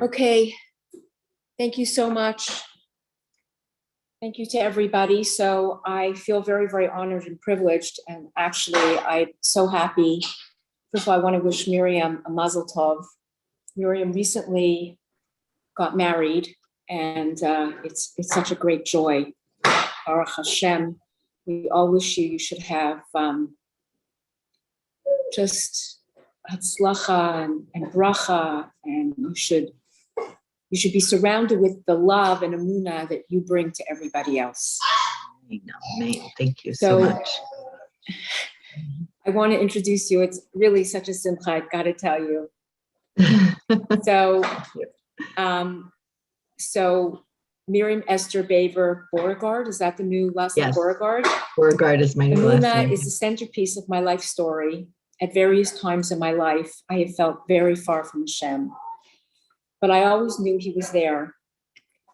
Okay, thank you so much. Thank you to everybody. So I feel very, very honored and privileged. And actually, I'm so happy. First of all, I want to wish Miriam a mazel tov. Miriam recently got married, and it's such a great joy. Baruch Hashem. We all wish you should have just hatzlacha and bracha, and you should be surrounded with the love and emunah that you bring to everybody else. Thank you so much. I want to introduce you. It's really such a simcha, I've got to tell you. So Miriam Esther Baver Booregard, is that the new last name? Yes. Booregard? Booregard is my new last name. Emunah is the centerpiece of my life story. At various times in my life, I have felt very far from Hashem. But I always knew he was there,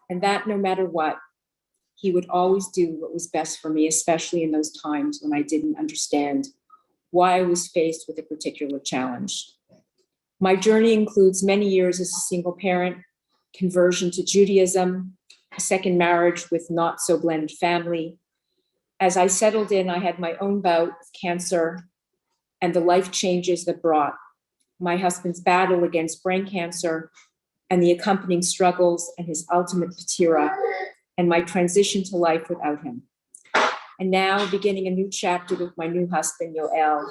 and that no matter what, he would always do what was best for me, especially in those times when I didn't understand why I was faced with a particular challenge. My journey includes many years as a single parent, conversion to Judaism, a second marriage with not so blended family. As I settled in, I had my own bout with cancer and the life changes that brought my husband's battle against brain cancer and the accompanying struggles and his ultimate patira, and my transition to life without him. And now, beginning a new chapter with my new husband, Yoel,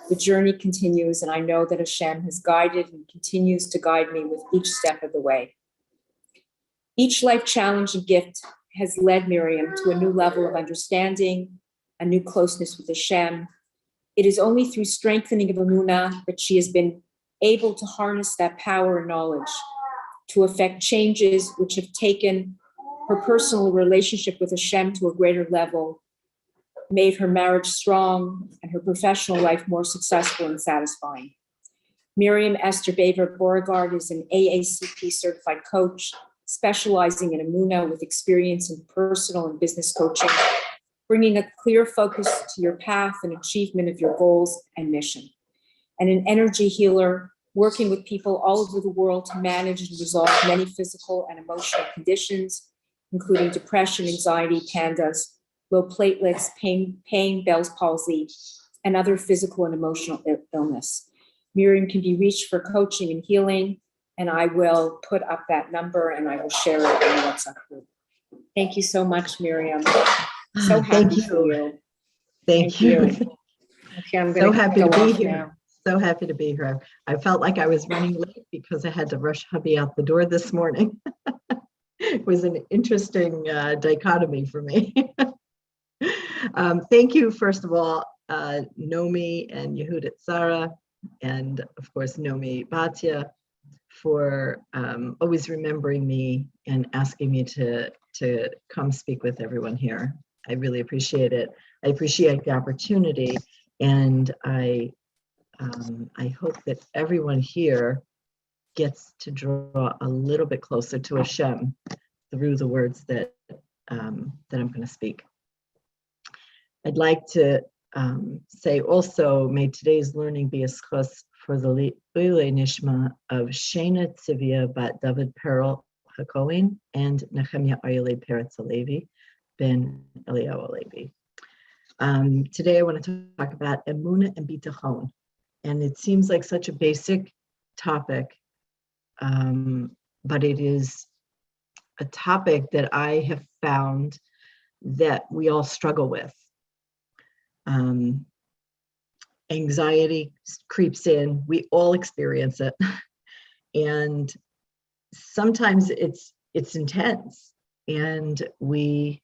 the journey continues, and I know that Hashem has guided and continues to guide me with each step of the way. Each life challenge and gift has led Miriam to a new level of understanding, a new closeness with Hashem. It is only through strengthening of emunah that she has been able to harness that power and knowledge to affect changes which have taken her personal relationship with Hashem to a greater level, made her marriage strong, and her professional life more successful and satisfying. Miriam Esther Baver Booregard is an AACP certified coach, specializing in emunah with experience in personal and business coaching, bringing a clear focus to your path and achievement of your goals and mission. And an energy healer, working with people all over the world to manage and resolve many physical and emotional conditions, including depression, anxiety, PANDAS, low platelets, pain, Bell's palsy, and other physical and emotional illness. Miriam can be reached for coaching and healing, and I will put up that number and I will share it in the WhatsApp group. Thank you so much, Miriam. So happy for you. Thank you. Okay, I'm so happy to be here. Now. So happy to be here. I felt like I was running late because I had to rush hubby out the door this morning. It was an interesting dichotomy for me. Thank you, first of all, Nomi and Yehudit Sarah, and of course, Nomi Batya, for always remembering me and asking me to come speak with everyone here. I really appreciate it. I appreciate the opportunity, and I hope that everyone here gets to draw a little bit closer to Hashem through the words that I'm going to speak. I'd like to say also, may today's learning be a schus for the Leilei Nishma of Shana Tzivia bat David Perel HaKohen and Nehemiah Ayale Peretz Alevi ben Eliyahu Alevi. Today I want to talk about emunah and bitachon. And it seems like such a basic topic, but it is a topic that I have found that we all struggle with. Anxiety creeps in, we all experience it. And sometimes it's intense, and we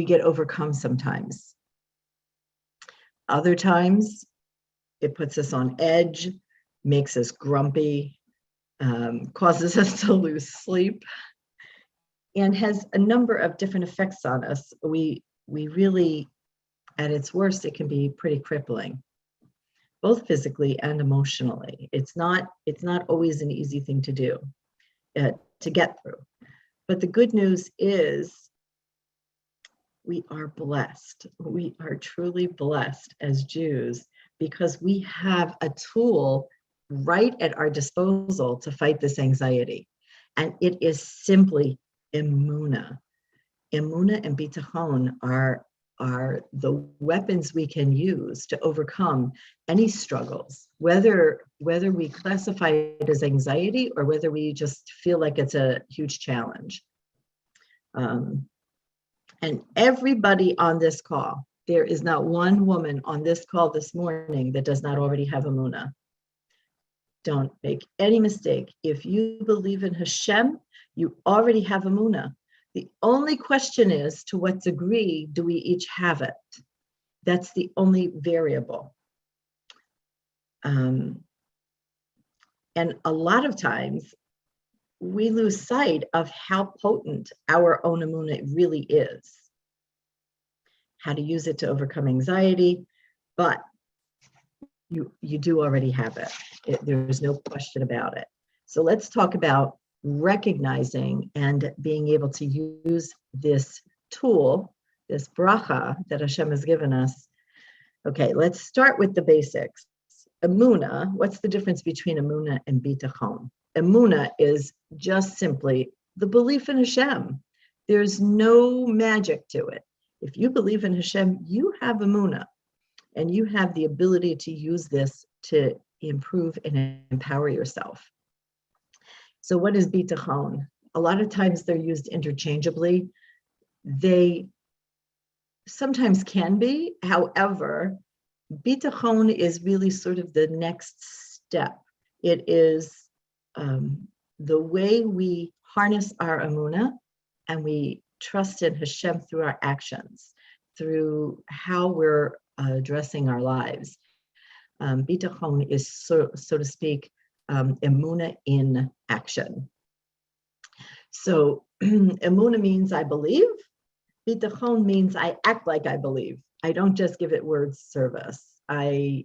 get overcome sometimes. Other times, it puts us on edge, makes us grumpy, causes us to lose sleep, and has a number of different effects on us. We really, at its worst, it can be pretty crippling, both physically and emotionally. It's not always an easy thing to do, to get through. But the good news is, we are blessed. We are truly blessed as Jews because we have a tool right at our disposal to fight this anxiety. And it is simply emuna. Emuna and bitachon are the weapons we can use to overcome any struggles, whether we classify it as anxiety or whether we just feel like it's a huge challenge. And everybody on this call, there is not one woman on this call this morning that does not already have emuna. Don't make any mistake. If you believe in Hashem, you already have emuna. The only question is, to what degree do we each have it? That's the only variable. And a lot of times, we lose sight of how potent our own emuna really is. How to use it to overcome anxiety, but you do already have it. There's no question about it. So let's talk about recognizing and being able to use this tool, this bracha that Hashem has given us. Okay, let's start with the basics. Emuna, what's the difference between emuna and bitachon? Emuna is just simply the belief in Hashem. There's no magic to it. If you believe in Hashem, you have emuna, and you have the ability to use this to improve and empower yourself. So what is bitachon? A lot of times they're used interchangeably. They sometimes can be. However, bitachon is really sort of the next step. It is the way we harness our emuna and we trust in Hashem through our actions, through how we're addressing our lives. Bitachon is, so to speak, emuna in action. So emuna means I believe. Bitachon means I act like I believe. I don't just give it word service. I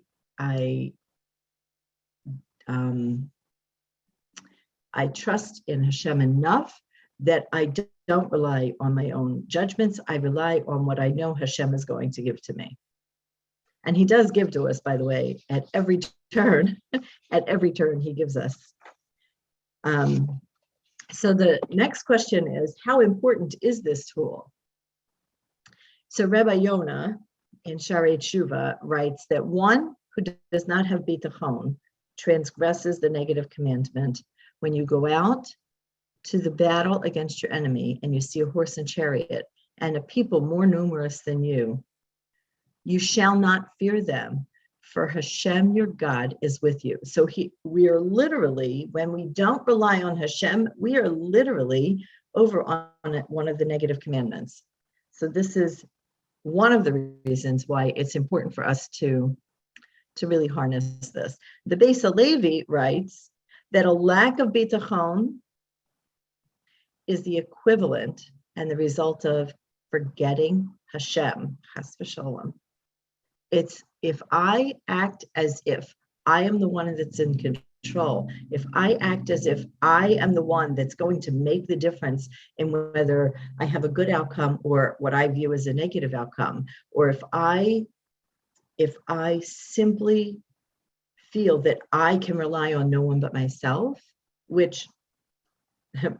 trust in Hashem enough that I don't rely on my own judgments. I rely on what I know Hashem is going to give to me. And he does give to us, by the way, at every turn. At every turn he gives us. So the next question is, how important is this tool? So Rabbi Yonah in Sharei Tshuva writes that one who does not have bitachon transgresses the negative commandment. When you go out to the battle against your enemy and you see a horse and chariot and a people more numerous than you, you shall not fear them, for Hashem your God is with you. So we are literally, when we don't rely on Hashem, we are literally over on one of the negative commandments. So this is one of the reasons why it's important for us to really harness this. The Beis HaLevi writes that a lack of bitachon is the equivalent and the result of forgetting Hashem, chas v'sholom. It's if I act as if I am the one that's in control, if I act as if I am the one that's going to make the difference in whether I have a good outcome or what I view as a negative outcome, or if I simply feel that I can rely on no one but myself, which,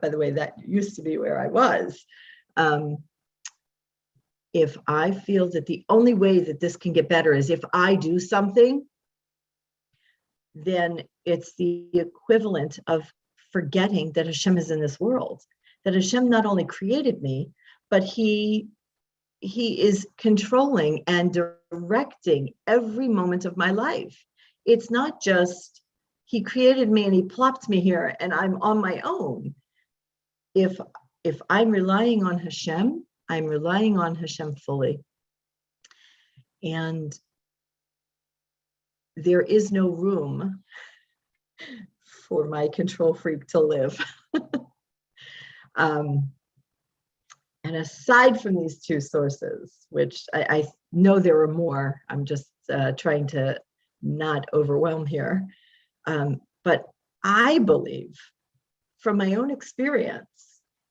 by the way, that used to be where I was. If I feel that the only way that this can get better is if I do something, then it's the equivalent of forgetting that Hashem is in this world, that Hashem not only created me, but he is controlling and directing every moment of my life. It's not just he created me and he plopped me here and I'm on my own. If I'm relying on Hashem, I'm relying on Hashem fully. And there is no room for my control freak to live. And aside from these two sources, which I know there are more, I'm just trying to not overwhelm here. But I believe from my own experience,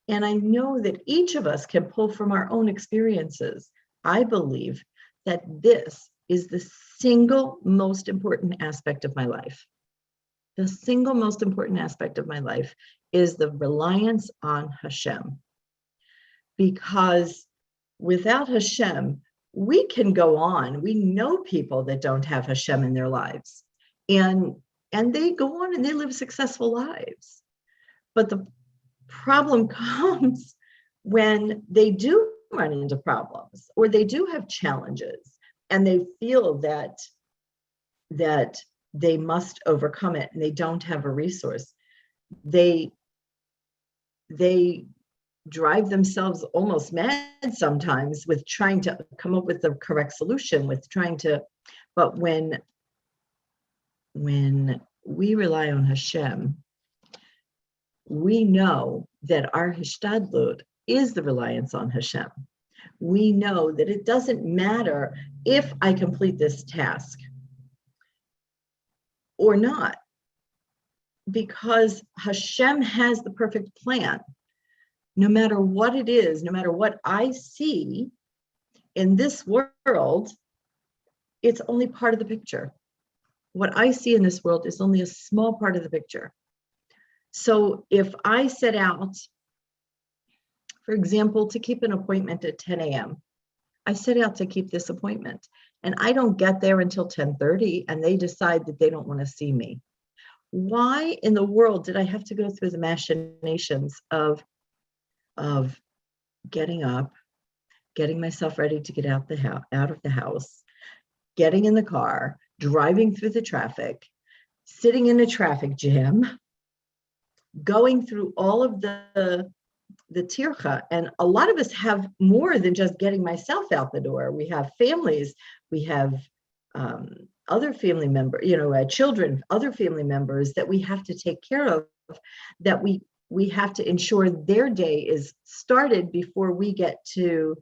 and I know that each of us can pull from our own experiences, I believe that this is the single most important aspect of my life. the single most important aspect of my life is the reliance on Hashem. Because without Hashem, we can go on. We know people that don't have Hashem in their lives, and they go on and they live successful lives. But the problem comes when they do run into problems, or they do have challenges, and they feel that they must overcome it, and they don't have a resource. They drive themselves almost mad sometimes with trying to come up with the correct solution, but when we rely on Hashem, we know that our hishtadlut is the reliance on Hashem. We know that it doesn't matter if I complete this task or not, because Hashem has the perfect plan. No matter what it is, no matter what I see in this world, it's only part of the picture. What I see in this world is only a small part of the picture. So if I set out, for example, to keep an appointment at 10 a.m., I set out to keep this appointment, and I don't get there until 10:30, and they decide that they don't want to see me. Why in the world did I have to go through the machinations of getting up, getting myself ready to get out of the house, getting in the car, driving through the traffic, sitting in a traffic jam, going through all of the tircha? And a lot of us have more than just getting myself out the door. We have families, we have other family members, children, other family members that we have to take care of, that we have to ensure their day is started before we get to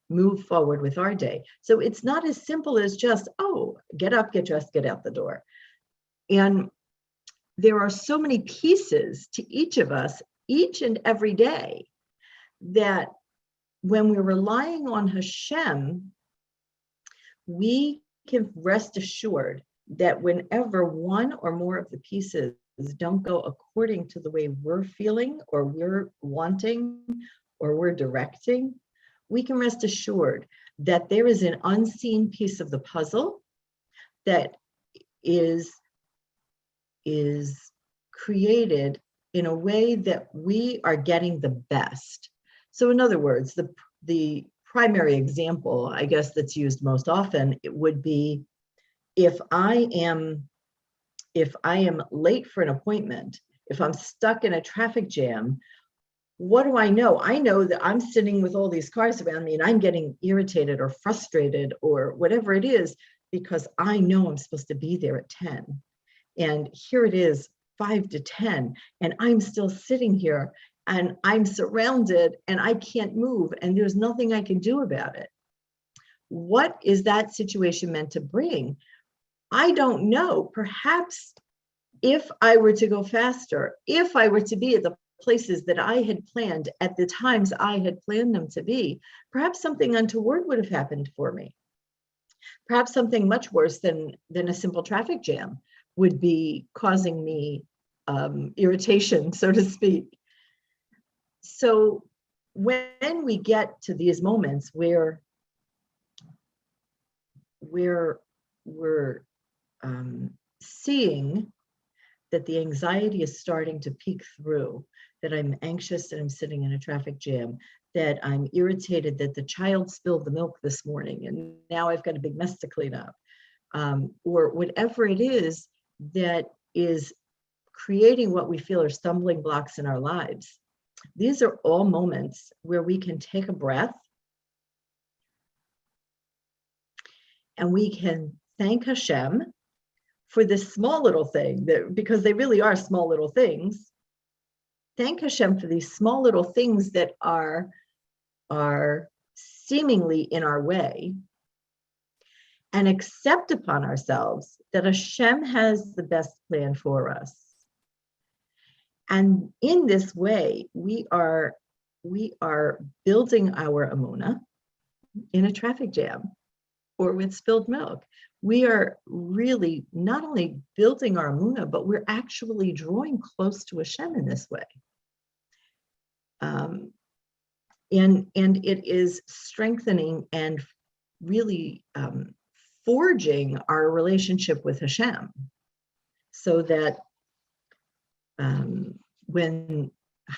move forward with our day. So it's not as simple as just, get up, get dressed, get out the door. And there are so many pieces to each of us, each and every day, that when we're relying on Hashem, we can rest assured that whenever one or more of the pieces don't go according to the way we're feeling, or we're wanting, or we're directing, we can rest assured that there is an unseen piece of the puzzle that is created in a way that we are getting the best. So in other words, the primary example, I guess, that's used most often, it would be if I am late for an appointment, if I'm stuck in a traffic jam, what do I know? I know that I'm sitting with all these cars around me and I'm getting irritated or frustrated or whatever it is, because I know I'm supposed to be there at 10. And here it is, 5 to 10, and I'm still sitting here and I'm surrounded and I can't move and there's nothing I can do about it. What is that situation meant to bring? I don't know. Perhaps if I were to go faster, if I were to be at the places that I had planned at the times I had planned them to be, perhaps something untoward would have happened for me. Perhaps something much worse than a simple traffic jam would be causing me irritation, so to speak. So when we get to these moments where we're seeing that the anxiety is starting to peek through, that I'm anxious and I'm sitting in a traffic jam, that I'm irritated that the child spilled the milk this morning and now I've got a big mess to clean up, or whatever it is that is creating what we feel are stumbling blocks in our lives. These are all moments where we can take a breath and we can thank Hashem for this small little thing, because they really are small little things. Thank Hashem for these small little things that are seemingly in our way, and accept upon ourselves that Hashem has the best plan for us. And in this way, we are building our emunah in a traffic jam or with spilled milk. we are really not only building our emunah, but we're actually drawing close to Hashem in this way. And it is strengthening and really forging our relationship with Hashem, so that when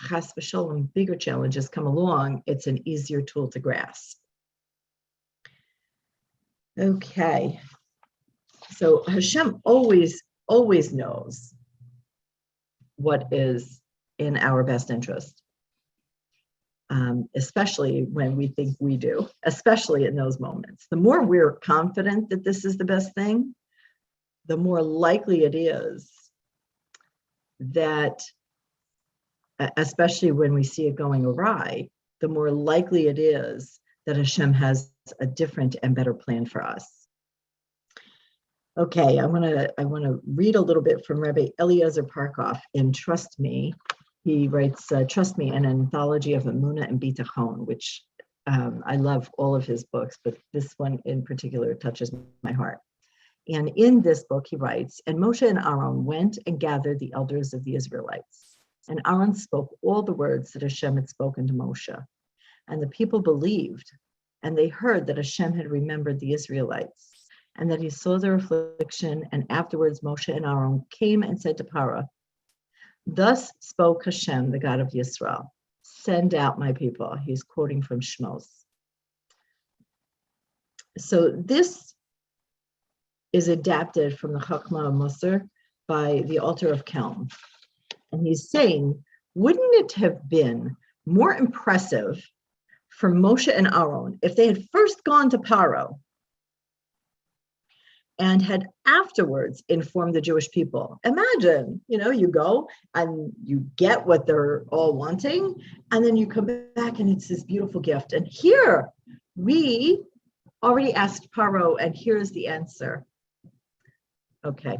chas v'sholom, bigger challenges come along, it's an easier tool to grasp. Okay, so Hashem always knows what is in our best interest, especially when we think we do, especially in those moments. The more we're confident that this is the best thing, the more likely it is that, especially when we see it going awry, the more likely it is that Hashem has a different and better plan for us. Okay, I want to read a little bit from Rabbi Eliezer Parkoff in Trust Me. He writes, Trust Me, an anthology of Emunah and Bitachon, which I love all of his books, but this one in particular touches my heart. And in this book, he writes, and Moshe and Aaron went and gathered the elders of the Israelites. And Aaron spoke all the words that Hashem had spoken to Moshe. And the people believed, and they heard that Hashem had remembered the Israelites, and that he saw their affliction. And afterwards, Moshe and Aaron came and said to Paro, thus spoke Hashem, the God of Yisrael, send out my people. He's quoting from Shmos. So this is adapted from the Chachma of Musar by the Altar of Kelm. And he's saying, wouldn't it have been more impressive for Moshe and Aaron if they had first gone to Paro and had afterwards informed the Jewish people? Imagine, you go and you get what they're all wanting, and then you come back and it's this beautiful gift. And here, we already asked Paro, and here's the answer. Okay.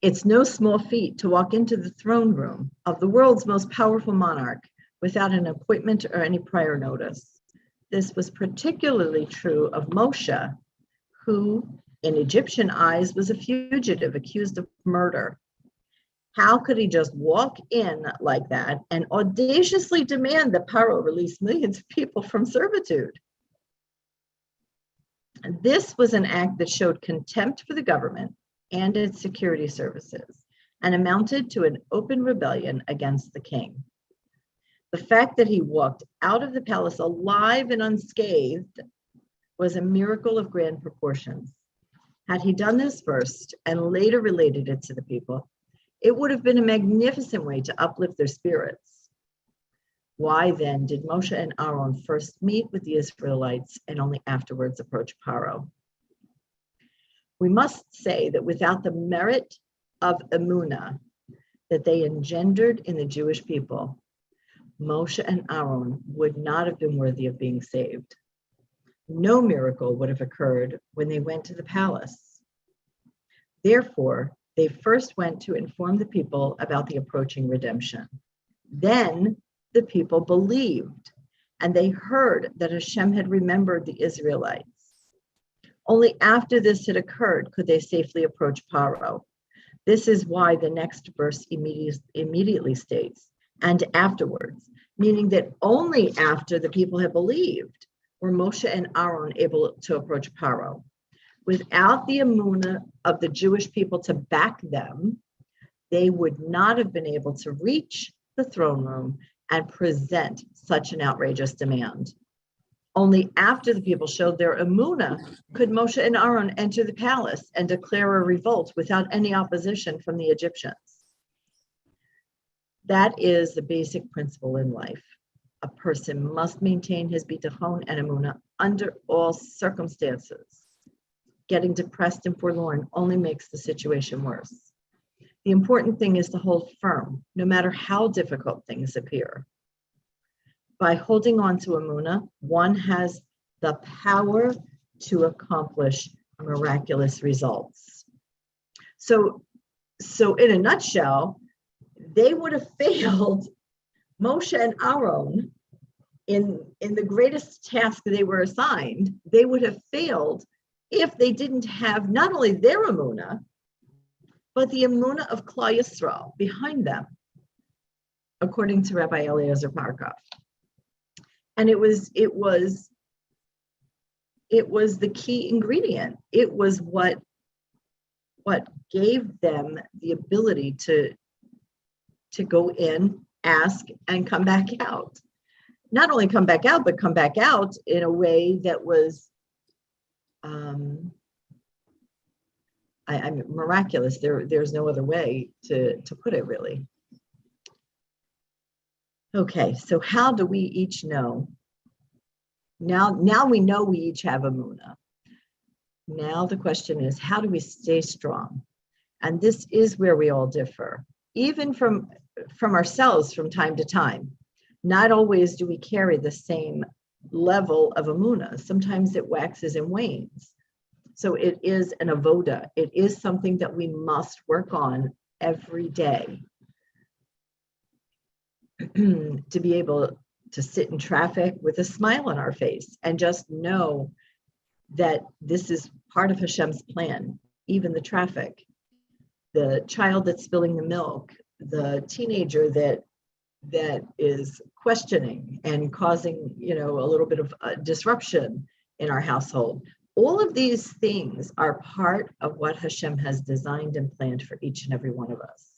It's no small feat to walk into the throne room of the world's most powerful monarch without an appointment or any prior notice. This was particularly true of Moshe, who, in Egyptian eyes, was a fugitive accused of murder. How could he just walk in like that and audaciously demand that Paro release millions of people from servitude? This was an act that showed contempt for the government and its security services, and amounted to an open rebellion against the king. The fact that he walked out of the palace alive and unscathed was a miracle of grand proportions. Had he done this first and later related it to the people, it would have been a magnificent way to uplift their spirits. Why then did Moshe and Aaron first meet with the Israelites and only afterwards approach Paro? We must say that without the merit of emunah that they engendered in the Jewish people, Moshe and Aaron would not have been worthy of being saved. No miracle would have occurred when they went to the palace. Therefore, they first went to inform the people about the approaching redemption. Then the people believed, and they heard that Hashem had remembered the Israelites. Only after this had occurred could they safely approach Paro. This is why the next verse immediately states, and afterwards, meaning that only after the people had believed were Moshe and Aaron able to approach Paro. Without the emunah of the Jewish people to back them, they would not have been able to reach the throne room and present such an outrageous demand. Only after the people showed their emunah could Moshe and Aaron enter the palace and declare a revolt without any opposition from the Egyptians. That is the basic principle in life. A person must maintain his bitachon and emunah under all circumstances. Getting depressed and forlorn only makes the situation worse. The important thing is to hold firm, no matter how difficult things appear. By holding on to emunah, one has the power to accomplish miraculous results. So in a nutshell, they would have failed Moshe and Aaron in the greatest task they were assigned, they would have failed if they didn't have not only their emunah, but the emunah of Klal Yisrael behind them, according to Rabbi Eliezer Markov. And it was the key ingredient. It was what gave them the ability to go in, ask, and come back out. Not only come back out, but come back out in a way that was I'm miraculous. There's no other way to put it, really. Okay, so how do we each know? Now we know we each have emunah. Now the question is, how do we stay strong? And this is where we all differ, even from ourselves from time to time. Not always do we carry the same level of emunah. Sometimes it waxes and wanes. So it is an avoda. It is something that we must work on every day. To be able to sit in traffic with a smile on our face and just know that this is part of Hashem's plan, even the traffic, the child that's spilling the milk, the teenager that is questioning and causing, a little bit of disruption in our household. All of these things are part of what Hashem has designed and planned for each and every one of us.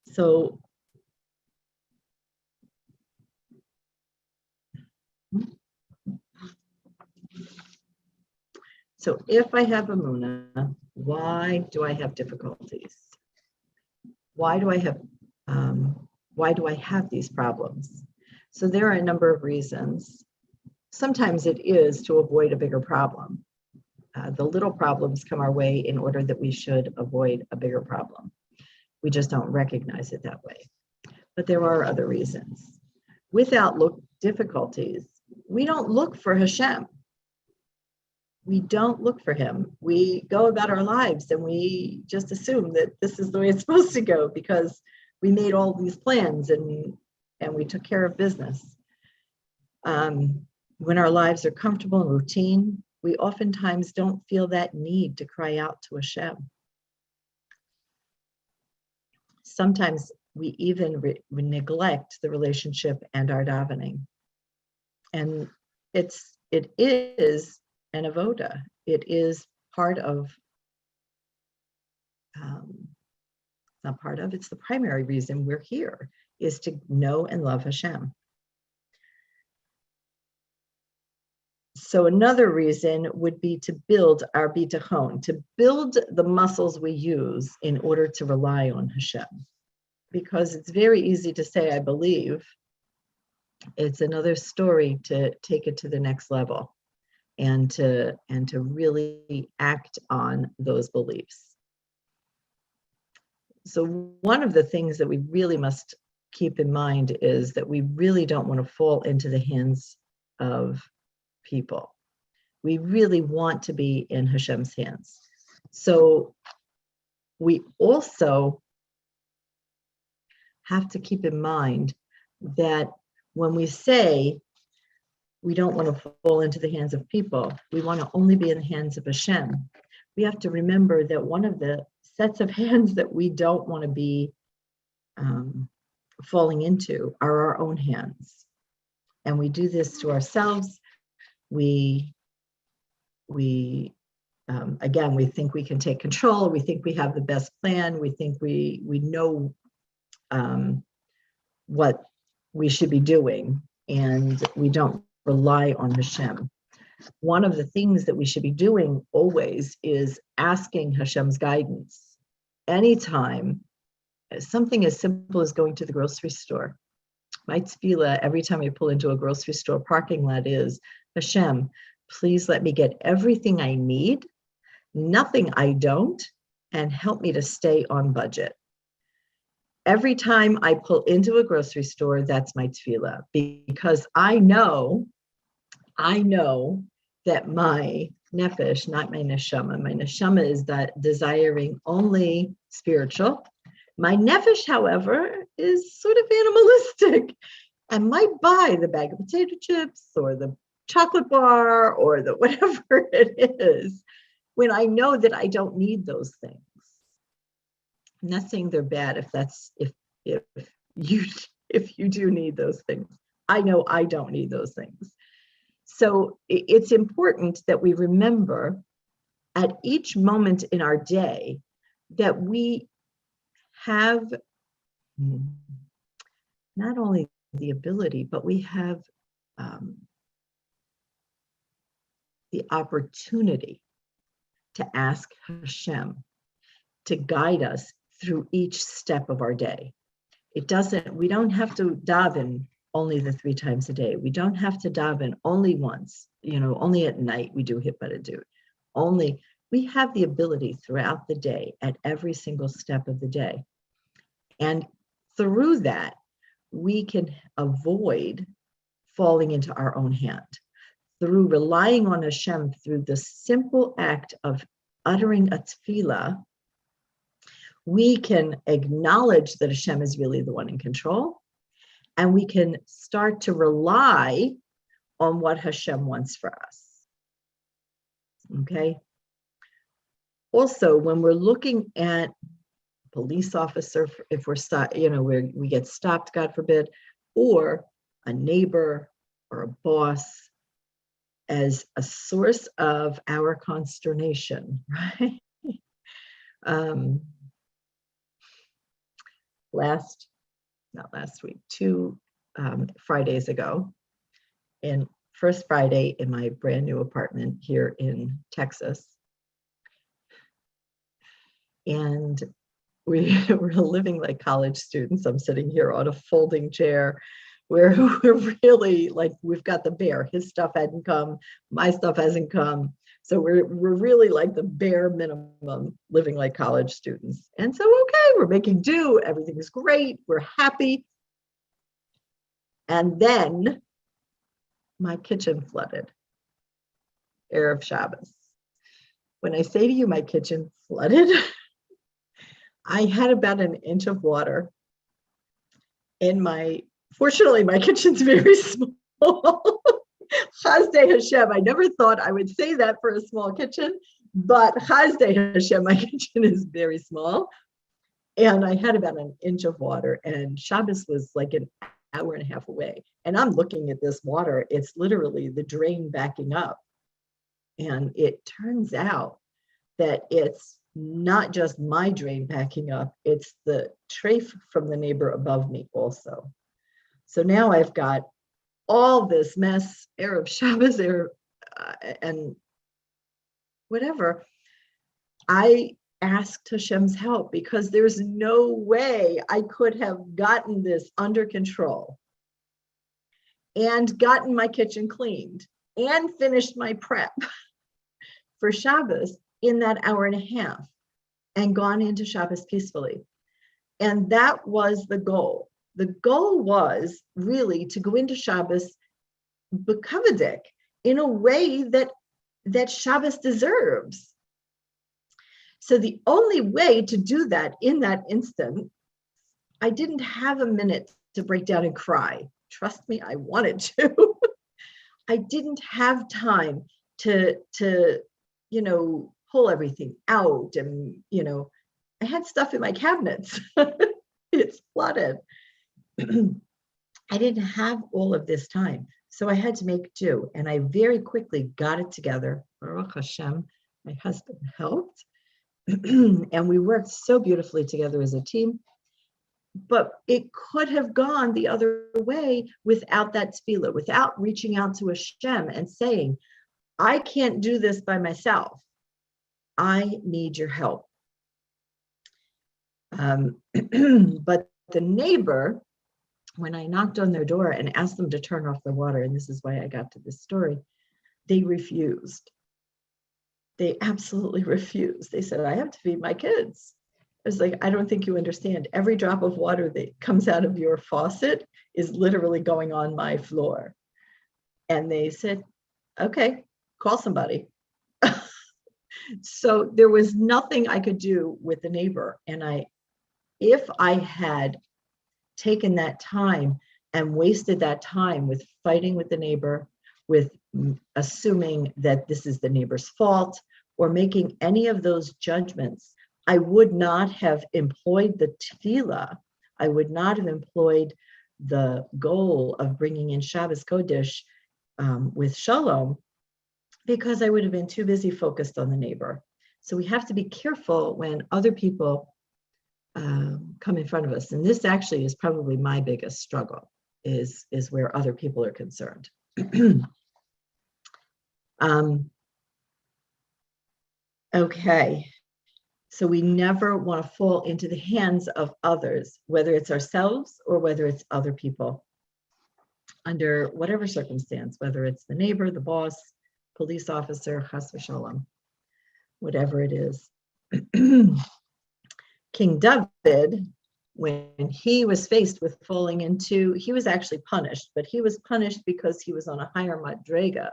So if I have emunah, why do I have difficulties? Why do I have these problems? So there are a number of reasons. Sometimes it is to avoid a bigger problem. The little problems come our way in order that we should avoid a bigger problem. We just don't recognize it that way. But there are other reasons. Without difficulties, we don't look for Hashem. We don't look for him. We go about our lives and we just assume that this is the way it's supposed to go because we made all these plans and we took care of business. When our lives are comfortable and routine, we oftentimes don't feel that need to cry out to Hashem. Sometimes we even neglect the relationship and our davening. And it is an avoda. It is part of, not part of, it's the primary reason we're here, is to know and love Hashem. So another reason would be to build our bitachon, to build the muscles we use in order to rely on Hashem. Because it's very easy to say, I believe. It's another story to take it to the next level and to really act on those beliefs. So one of the things that we really must keep in mind is that we really don't want to fall into the hands of people. We really want to be in Hashem's hands. So we also have to keep in mind that when we say we don't want to fall into the hands of people, we want to only be in the hands of Hashem, we have to remember that one of the sets of hands that we don't want to be falling into are our own hands. And we do this to ourselves. We think we can take control. We think we have the best plan. We think we know what we should be doing, and we don't rely on Hashem. One of the things that we should be doing always is asking Hashem's guidance. Anytime, something as simple as going to the grocery store. My tefillah every time I pull into a grocery store parking lot is, Hashem, please let me get everything I need, nothing I don't, and help me to stay on budget. Every time I pull into a grocery store, that's my tefillah, because I know that my nefesh, not my neshama is that desiring only spiritual. My nefesh, however, is sort of animalistic. and might buy the bag of potato chips or the chocolate bar or the whatever it is, when I know that I don't need those things. I'm not saying they're bad if you if you do need those things. I know I don't need those things. So it's important that we remember at each moment in our day that we have not only the ability, but we have the opportunity to ask Hashem to guide us through each step of our day. We don't have to daven only the 3 times a day. We don't have to daven only once, only at night we do hitbadadut. We have the ability throughout the day at every single step of the day. And through that, we can avoid falling into our own hand. Through relying on Hashem, through the simple act of uttering a tefillah, we can acknowledge that Hashem is really the one in control, and we can start to rely on what Hashem wants for us. Okay? Also, when we're looking at police officer, if we're stopped, we get stopped, God forbid, or a neighbor or a boss, as a source of our consternation, right? Not last week, 2 Fridays ago, and first Friday in my brand new apartment here in Texas. And we were living like college students. I'm sitting here on a folding chair where we're really like, we've got the bear. His stuff hadn't come, my stuff hasn't come. So we're really like the bare minimum, living like college students. And so, okay, we're making do, everything's great, we're happy. And then my kitchen flooded, Erev Shabbos. When I say to you, my kitchen flooded, I had about an inch of water in fortunately, my kitchen's very small. Chazdei Hashem, I never thought I would say that for a small kitchen, but Chazdei Hashem, my kitchen is very small. And I had about an inch of water, and Shabbos was like an hour and a half away. And I'm looking at this water, it's literally the drain backing up. And it turns out that it's not just my drain backing up, it's the treif from the neighbor above me also. So now I've got all this mess, Erev Shabbos, and whatever. I asked Hashem's help because there's no way I could have gotten this under control and gotten my kitchen cleaned and finished my prep for Shabbos in that hour and a half and gone into Shabbos peacefully. And that was the goal. The goal was really to go into Shabbos b'kavadik in a way that Shabbos deserves. So the only way to do that in that instant, I didn't have a minute to break down and cry. Trust me, I wanted to. I didn't have time to pull everything out, and I had stuff in my cabinets. It's flooded. I didn't have all of this time, so I had to make do, and I very quickly got it together. Baruch Hashem, my husband helped, and we worked so beautifully together as a team. But it could have gone the other way without that tefillah, without reaching out to Hashem and saying, I can't do this by myself. I need your help. But the neighbor, when I knocked on their door and asked them to turn off the water, and this is why I got to this story, they refused. They absolutely refused. They said, I have to feed my kids. I was like, I don't think you understand. Every drop of water that comes out of your faucet is literally going on my floor. And they said, okay, call somebody. So there was nothing I could do with the neighbor. And if I had taken that time and wasted that time with fighting with the neighbor, with assuming that this is the neighbor's fault, or making any of those judgments, I would not have employed the tefillah. I would not have employed the goal of bringing in Shabbos Kodesh with Shalom, because I would have been too busy focused on the neighbor. So we have to be careful when other people come in front of us. And this actually is probably my biggest struggle, is where other people are concerned. Okay, so we never want to fall into the hands of others, whether it's ourselves or whether it's other people, under whatever circumstance, whether it's the neighbor, the boss, police officer, chas v'shalom, whatever it is. King David, when he was faced with falling into, he was actually punished, but he was punished because he was on a higher madrega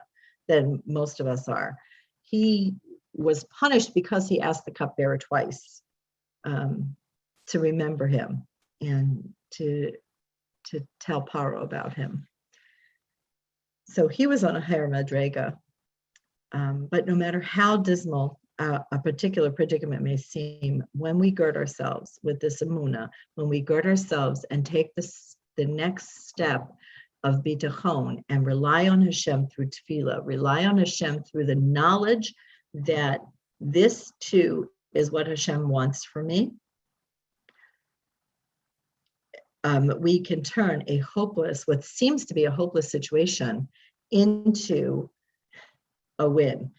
than most of us are. He was punished because he asked the cupbearer twice to remember him and to tell Paro about him. So he was on a higher madrega. But no matter how dismal a particular predicament may seem, when we gird ourselves with this emunah, when we gird ourselves and take the next step of bitachon and rely on Hashem through tefillah, rely on Hashem through the knowledge that this too is what Hashem wants for me, we can turn a hopeless, what seems to be a hopeless situation, into a win.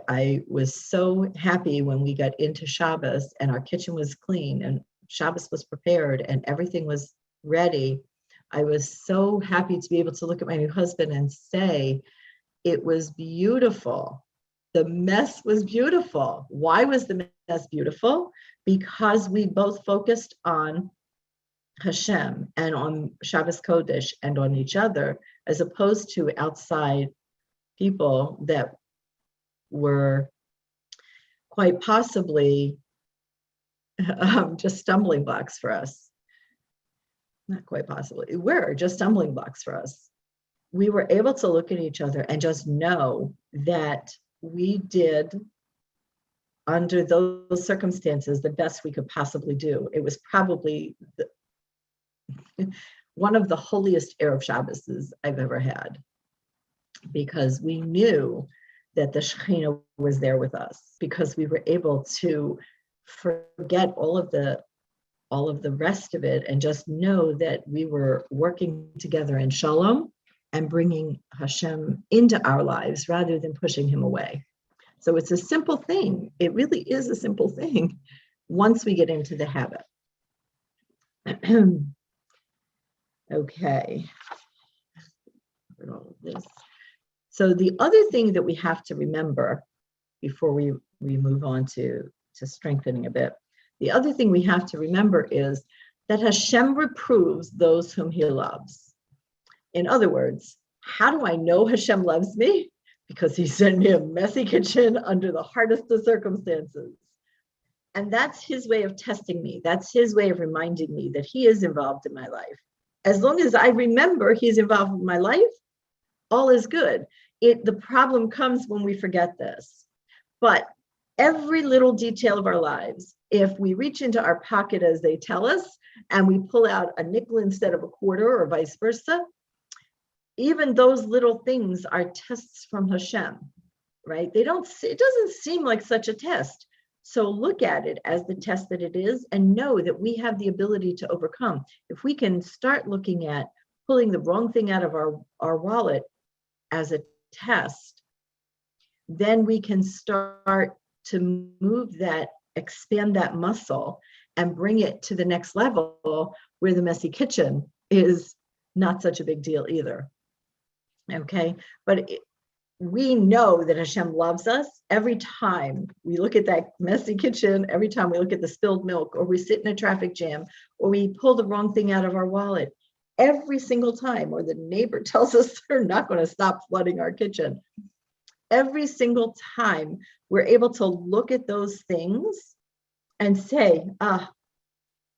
I was so happy when we got into Shabbos and our kitchen was clean and Shabbos was prepared and everything was ready. I was so happy to be able to look at my new husband and say, it was beautiful. The mess was beautiful. Why was the mess beautiful? Because we both focused on Hashem and on Shabbos Kodesh and on each other, as opposed to outside people that were quite possibly just stumbling blocks for us. Not quite possibly, were just stumbling blocks for us. We were able to look at each other and just know that we did, under those circumstances, the best we could possibly do. It was probably one of the holiest Erev Shabbos I've ever had, because we knew that the Shekhinah was there with us, because we were able to forget all of the rest of it and just know that we were working together in Shalom and bringing Hashem into our lives rather than pushing him away. So it's a simple thing. It really is a simple thing once we get into the habit. Okay. All of this. So the other thing that we have to remember before we move on to strengthening a bit, the other thing we have to remember is that Hashem reproves those whom he loves. In other words, how do I know Hashem loves me? Because he sent me a messy kitchen under the hardest of circumstances. And that's his way of testing me. That's his way of reminding me that he is involved in my life. As long as I remember he's involved in my life, all is good. The problem comes when we forget this. But every little detail of our lives, if we reach into our pocket, as they tell us, and we pull out a nickel instead of a quarter or vice versa, even those little things are tests from Hashem, right? It doesn't seem like such a test. So look at it as the test that it is and know that we have the ability to overcome. If we can start looking at pulling the wrong thing out of our wallet as a test, then we can start to move that, expand that muscle and bring it to the next level where the messy kitchen is not such a big deal either. Okay, but we know that Hashem loves us every time we look at that messy kitchen, every time we look at the spilled milk, or we sit in a traffic jam, or we pull the wrong thing out of our wallet. Every single time, or the neighbor tells us they're not going to stop flooding our kitchen. Every single time we're able to look at those things and say,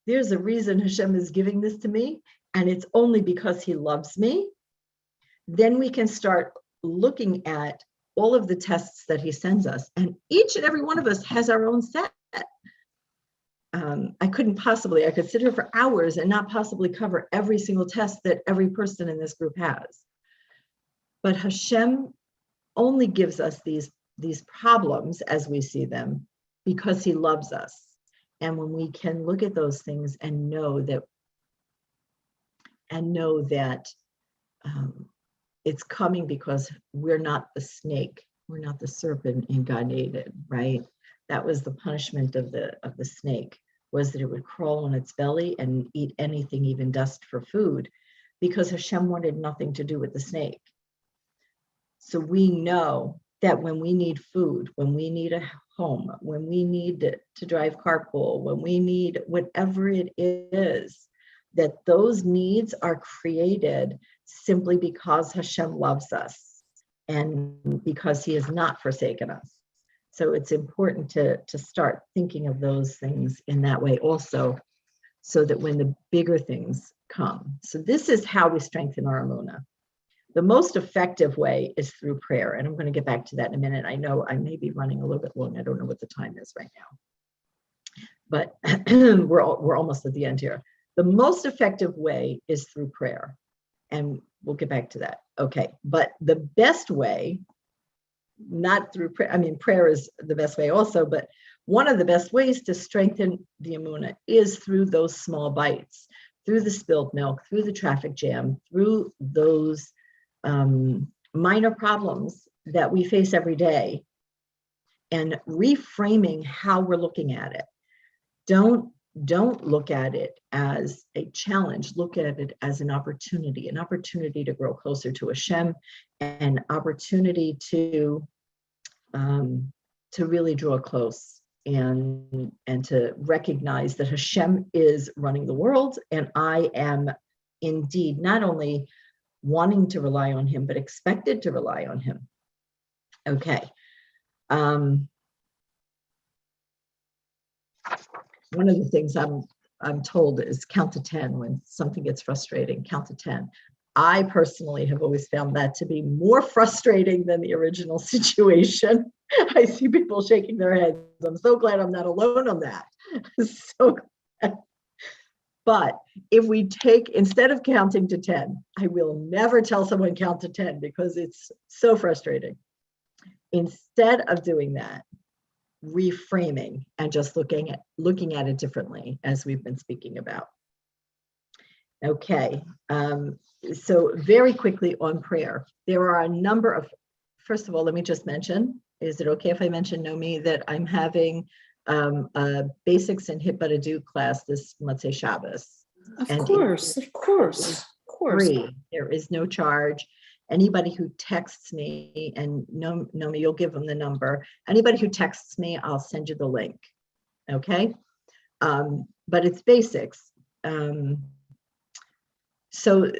there's a reason Hashem is giving this to me. and it's only because he loves me, then we can start looking at all of the tests that he sends us. And each and every one of us has our own set. I could sit here for hours and not possibly cover every single test that every person in this group has. But Hashem only gives us these problems as we see them because he loves us. And when we can look at those things and know that it's coming because we're not the snake, we're not the serpent in Gan Eden, right? That was the punishment of the snake, was that it would crawl on its belly and eat anything, even dust, for food, because Hashem wanted nothing to do with the snake. So we know that when we need food, when we need a home, when we need to drive carpool, when we need whatever it is, that those needs are created simply because Hashem loves us and because he has not forsaken us. So it's important to start thinking of those things in that way also, so that when the bigger things come. So this is how we strengthen our emunah. The most effective way is through prayer. And I'm going to get back to that in a minute. I know I may be running a little bit long. I don't know what the time is right now, but we're almost at the end here. The most effective way is through prayer. And we'll get back to that. Okay. But the best way, not through prayer, I mean, prayer is the best way also, but one of the best ways to strengthen the emunah is through those small bites, through the spilled milk, through the traffic jam, through those minor problems that we face every day, and reframing how we're looking at it. Don't look at it as a challenge. Look at it as an opportunity to grow closer to Hashem, an opportunity to really draw close and to recognize that Hashem is running the world, and I am indeed not only wanting to rely on him, but expected to rely on him. Okay. One of the things I'm told is count to 10 when something gets frustrating. Count to 10. I personally have always found that to be more frustrating than the original situation. I see people shaking their heads. I'm so glad I'm not alone on that. So glad. But if we instead of counting to 10, I will never tell someone count to 10 because it's so frustrating. Instead of doing that, reframing and just looking at it differently, as we've been speaking about. Okay, so very quickly on prayer, there are a number of, first of all, let me just mention, is it okay if I mention, Nomi, that I'm having a basics in Hitbadadut class this Motzei Shabbos. Of course. Free. There is no charge. Anybody who texts me, and Nomi, you'll give them the number. Anybody who texts me, I'll send you the link. Okay, but it's basics. So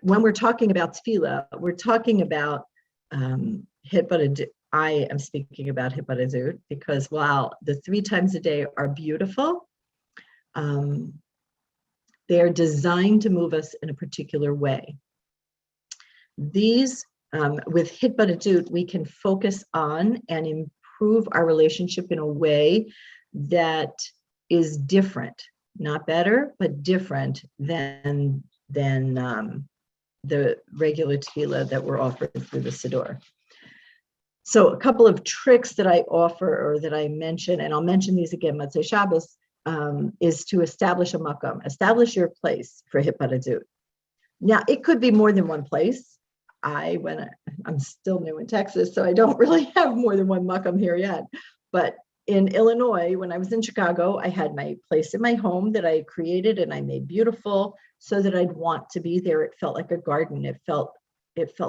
when we're talking about tefillah, we're talking about Hitbadadut. I am speaking about Hitbadadut because while the 3 times a day are beautiful, they're designed to move us in a particular way. These, with Hitbadadut, we can focus on and improve our relationship in a way that is different, not better, but different than the regular tefillah that we're offered through the Siddur. So a couple of tricks that I offer or that I mention, and I'll mention these again, Motzei Shabbos, is to establish a makam, establish your place for Hitbadadut. Now, it could be more than one place. I'm still new in Texas, so I don't really have more than one makam here yet. But in Illinois, when I was in Chicago, I had my place in my home that I created and I made beautiful so that I'd want to be there. It felt like a garden. It felt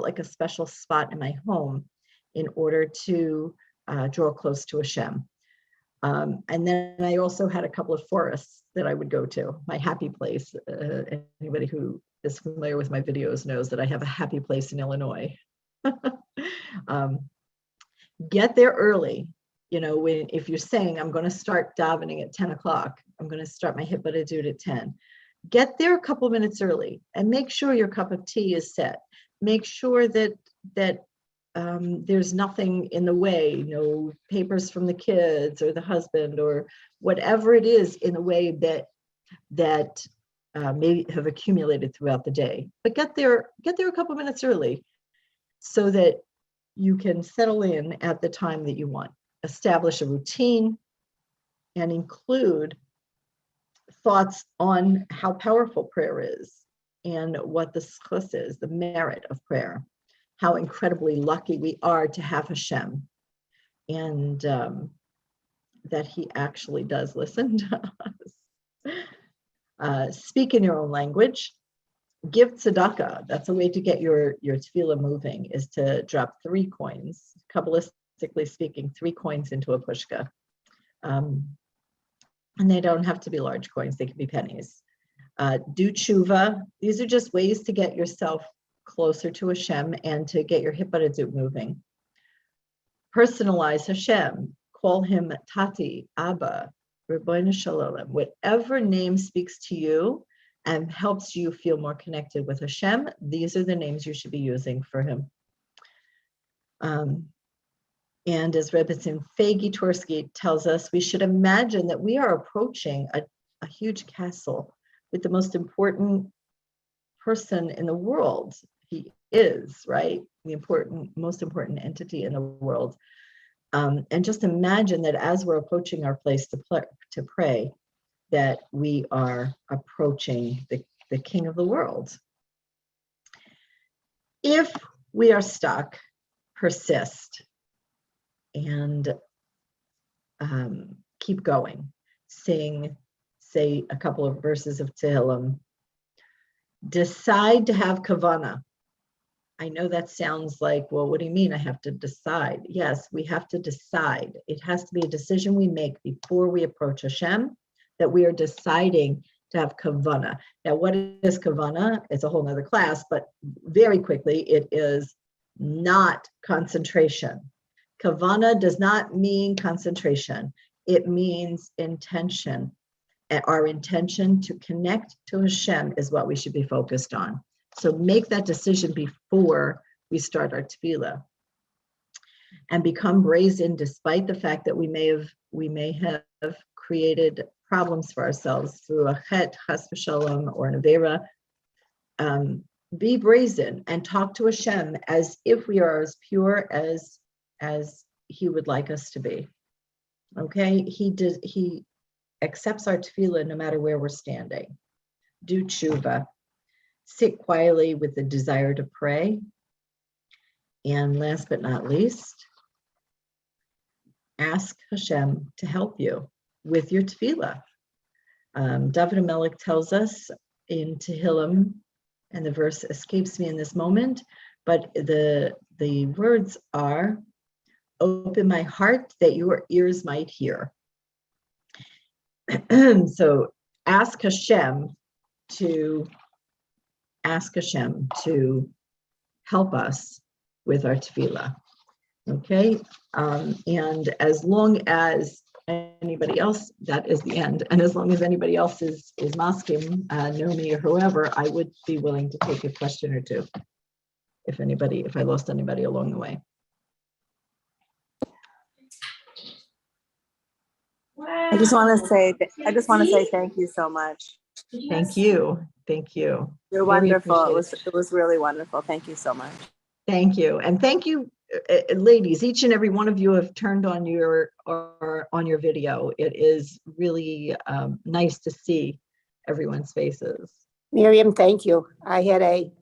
like a special spot in my home in order to draw close to Hashem. And then I also had a couple of forests that I would go to, my happy place. Anybody who is familiar with my videos knows that I have a happy place in Illinois. Get there early. You know, if you're saying, I'm going to start davening at 10 o'clock, I'm going to start my Hitbadadut at 10. get there a couple minutes early and make sure your cup of tea is set. Make sure that there's nothing in the way, no papers from the kids or the husband or whatever it is in the way that may have accumulated throughout the day. But get there a couple minutes early so that you can settle in at the time that you want. Establish a routine and include thoughts on how powerful prayer is and what the schus is, the merit of prayer, how incredibly lucky we are to have Hashem, and that he actually does listen to us. Speak in your own language. Give tzedakah. That's a way to get your tefillah moving, is to drop 3 coins, Kabbalistically speaking, 3 coins into a pushka. And they don't have to be large coins, they can be pennies. Do tshuva. These are just ways to get yourself closer to Hashem and to get your hippopotamus moving. Personalize Hashem. Call him Tati, Abba, Rabbeinu Shalom. Whatever name speaks to you and helps you feel more connected with Hashem, these are the names you should be using for him. And as Rebbetzin Fagi Torsky tells us, we should imagine that we are approaching a huge castle with the most important person in the world. He is, right? The most important entity in the world. And just imagine that as we're approaching our place to pray, that we are approaching the King of the world. If we are stuck, persist and keep going. Say a couple of verses of Tehillim. Decide to have kavana. I know that sounds like, well, what do you mean I have to decide? Yes, we have to decide. It has to be a decision we make before we approach Hashem, that we are deciding to have kavana. Now, what is kavana? It's a whole nother class, but very quickly, it is not concentration. Kavana does not mean concentration. It means intention. Our intention to connect to Hashem is what we should be focused on. So make that decision before we start our tefillah, and become brazen despite the fact that we may have created problems for ourselves through a chet, chas v'shalom, or an avera. Be brazen and talk to Hashem as if we are as pure as he would like us to be. Okay, he accepts our tefillah no matter where we're standing. Do tshuva. Sit quietly with the desire to pray. And last but not least, ask Hashem to help you with your tefillah. David HaMelech tells us in Tehillim, and the verse escapes me in this moment, but the words are, open my heart that your ears might hear. So ask Hashem to help us with our tefillah, okay? And as long as anybody else, that is the end. And as long as anybody else is maskim, Nomi or whoever, I would be willing to take a question or two, if I lost anybody along the way. I just want to say thank you so much. Thank you. You're Very wonderful. appreciative. It was really wonderful. Thank you so much. Thank you. And thank you, ladies. Each and every one of you have turned on your video. It is really nice to see everyone's faces. Miriam, thank you. I had a